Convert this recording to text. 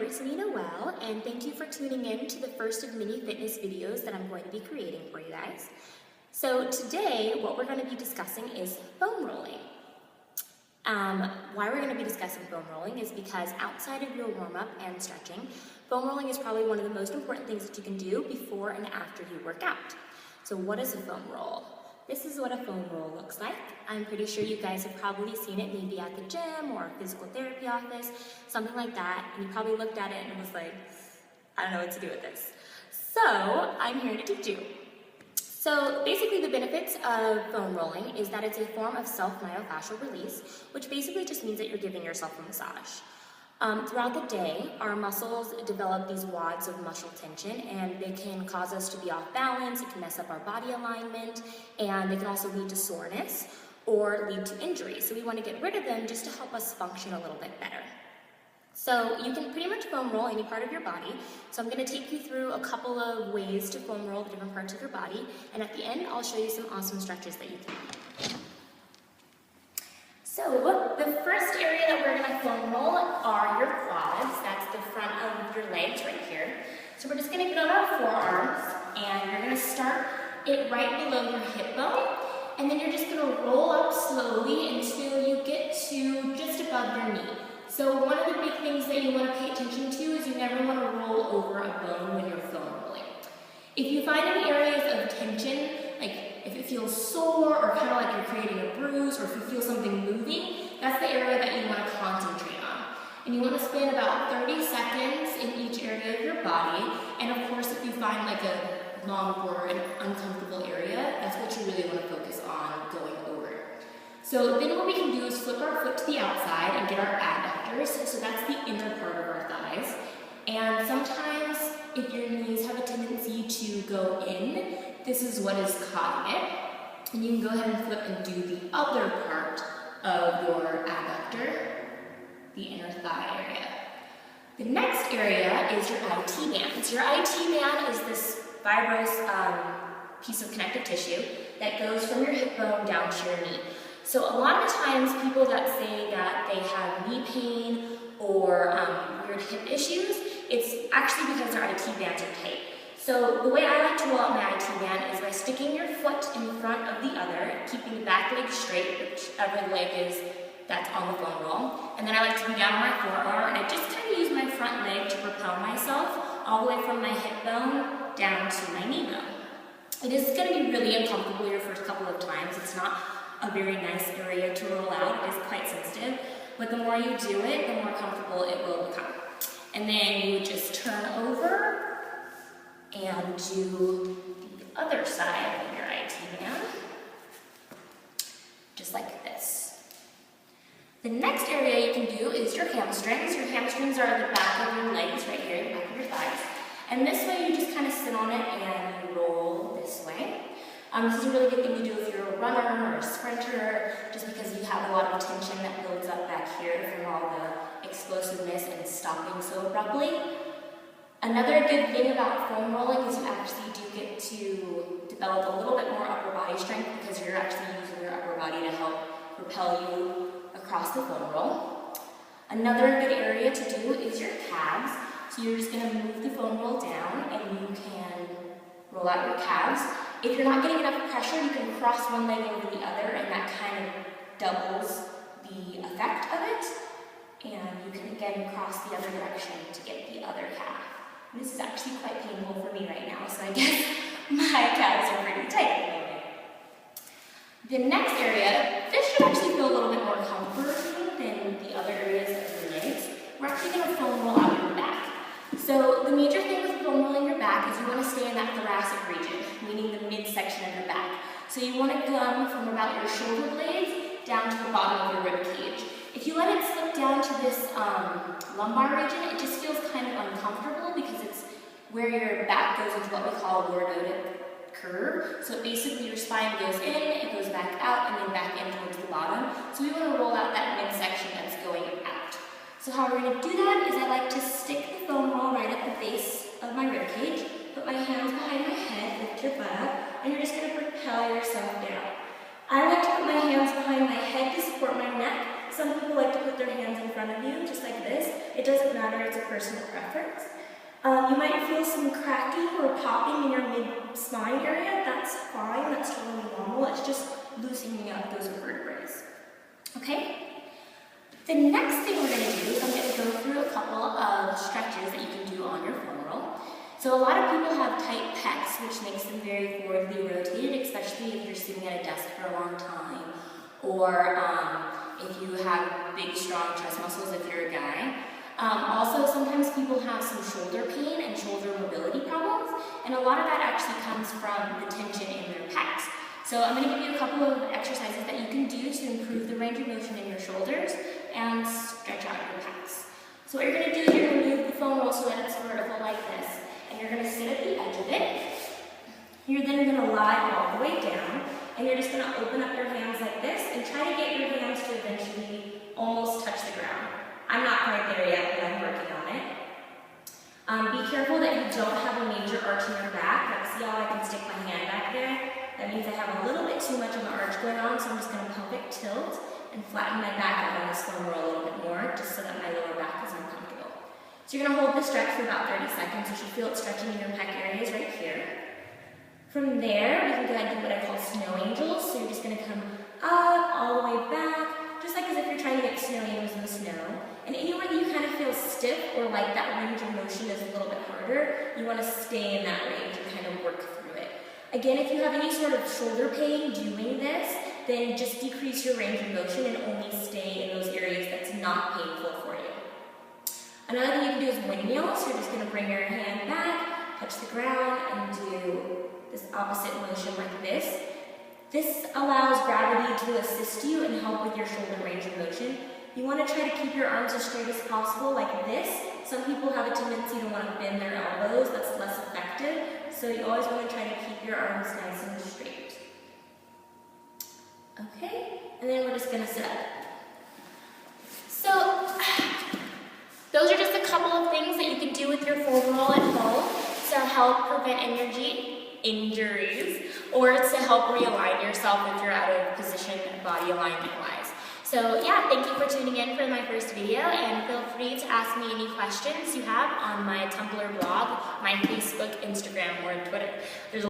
Brittany Noel, and thank you for tuning in to the first of many fitness videos that I'm going to be creating for you guys. So today, what we're going to be discussing is foam rolling. Why we're going to be discussing foam rolling is because outside of your warm-up and stretching, foam rolling is probably one of the most important things that you can do before and after you work out. So what is a foam roll? This is what a foam roll looks like. I'm pretty sure you guys have probably seen it maybe at the gym or a physical therapy office, something like that, and you probably looked at it and was like, I don't know what to do with this. So I'm here to teach you. So basically the benefits of foam rolling is that it's a form of self-myofascial release, which basically just means that you're giving yourself a massage. Throughout the day, our muscles develop these wads of muscle tension, and they can cause us to be off balance, it can mess up our body alignment, and they can also lead to soreness or lead to injury. So we want to get rid of them just to help us function a little bit better. So you can pretty much foam roll any part of your body. So I'm going to take you through a couple of ways to foam roll the different parts of your body, and at the end I'll show you some awesome stretches that you can do. So the first area that we're going to foam roll are your quads. That's the front of your legs right here. So we're just going to get on our forearms, and you're going to start it right below your hip bone, and then you're just going to roll up slowly until you get to just above your knee. So one of the big things that you want to pay attention to is you never want to roll over a bone when you're foam rolling. If you find any areas of tension, like if it feels sore or kind of like you're creating a bruise, or if you feel something moving, that's the area that you want to concentrate on. And you want to spend about 30 seconds in each area of your body. And of course, if you find like a long or an uncomfortable area, that's what you really want to focus on going over. So then what we can do is flip our foot to the outside and get our adductors. So that's the inner part of our thighs. And sometimes if your knees have a tendency to go in, this is what is causing it. And you can go ahead and flip and do the other part of your adductor, the inner thigh area. The next area is your IT band. So your IT band is this fibrous piece of connective tissue that goes from your hip bone down to your knee. So a lot of times people that say that they have knee pain or weird hip issues, it's actually because their IT bands are tight. So the way I like to roll out my IT band is by sticking your foot in front of the other, keeping the back leg straight, whichever leg is that's on the foam roll. And then I like to be down on my forearm, and I just kind of use my front leg to propel myself all the way from my hip bone down to my knee bone. It is going to be really uncomfortable your first couple of times. It's not a very nice area to roll out. It is quite sensitive. But the more you do it, the more comfortable it will become. And then you just turn over and do the other side of your IT band, just like this. The next area you can do is your hamstrings. Your hamstrings are the back of your legs right here, the back of your thighs. And this way you just kind of sit on it and you roll this way. This is a really good thing to do if you're a runner or a sprinter, just because you have a lot of tension that builds up back here from all the explosiveness and stopping so abruptly. Another good thing about foam rolling is you actually do get to develop a little bit more upper body strength because you're actually using your upper body to help propel you across the foam roll. Another good area to do is your calves. So you're just going to move the foam roll down and you can roll out your calves. If you're not getting enough pressure, you can cross one leg over the other, and that kind of doubles the effect of it. And you can again cross the other direction to get the other calf. This is actually quite painful for me right now, so I guess my calves are pretty tight at the moment. The next area, this should actually feel a little bit more comforting than the other areas of your legs. We're actually going to foam roll out your back. So the major thing with foam rolling your back is you want to stay in that thoracic region, meaning the midsection of your back. So you want to come from about your shoulder blades down to the bottom of your rib cage. If you let it slip down to this lumbar region, it just feels kind of uncomfortable because it's where your back goes into what we call a lordotic curve. So basically your spine goes in, it goes back out, and then back in towards the bottom. So we want to roll out that midsection that's going out. So how we're going to do that is I like to stick the foam roll right at the base of my rib cage, put my hands behind my head, lift your butt up, and you're just going to propel yourself down. I like to put my hands behind my head to support my neck. Some people like to put their hands in front of you, just like this. It doesn't matter, it's a personal preference. You might feel some cracking or popping in your mid-spine area. That's fine, that's totally normal. It's just loosening up those vertebrae. Okay? The next thing we're going to do is I'm going to go through a couple of stretches that you can do on your foam roll. So a lot of people have tight pecs, which makes them very forwardly rotated, especially if you're sitting at a desk for a long time, or if you have big, strong chest muscles if you're a guy. Also, sometimes people have some shoulder pain and shoulder mobility problems, and a lot of that actually comes from the tension in their pecs. So I'm going to give you a couple of exercises that you can do to improve the range of motion in your shoulders and stretch out your pecs. So what you're going to do is you're going to move the foam roll so that it's vertical like this, and you're going to sit at the edge of it. You're then going to lie all the way down, and you're just going to open up your hands like this and try to get your hands to eventually almost touch the ground. I'm not quite there yet, but I'm working on it. Be careful that you don't have a major arch in your back. Like, see how I can stick my hand back there? That means I have a little bit too much of an arch going on, so I'm just going to pelvic tilt and flatten my back out on this foam roll a little bit more, just so that my lower back is uncomfortable. So you're going to hold this stretch for about 30 seconds. You should feel it stretching in your pec areas right here. From there, we can go ahead and do what I call snow angels. So you're just going to come up, all the way back, just like as if you're trying to get snow angels in the snow. And anywhere that you kind of feel stiff or like that range of motion is a little bit harder, you want to stay in that range and kind of work through it. Again, if you have any sort of shoulder pain doing this, then just decrease your range of motion and only stay in those areas that's not painful for you. Another thing you can do is windmill. So you're just going to bring your hand back, touch the ground, and do this opposite motion like this. This allows gravity to assist you and help with your shoulder range of motion. You want to try to keep your arms as straight as possible like this. Some people have a tendency to want to bend their elbows. That's less effective. So you always want to try to keep your arms nice and straight. Okay, and then we're just going to sit up. So those are just a couple of things that you can do with your foam roll at home to help prevent injuries, or to help realign yourself if you're out of position body alignment wise. So yeah, thank you for tuning in for my first video, and feel free to ask me any questions you have on my Tumblr blog, my Facebook, Instagram, or Twitter. There's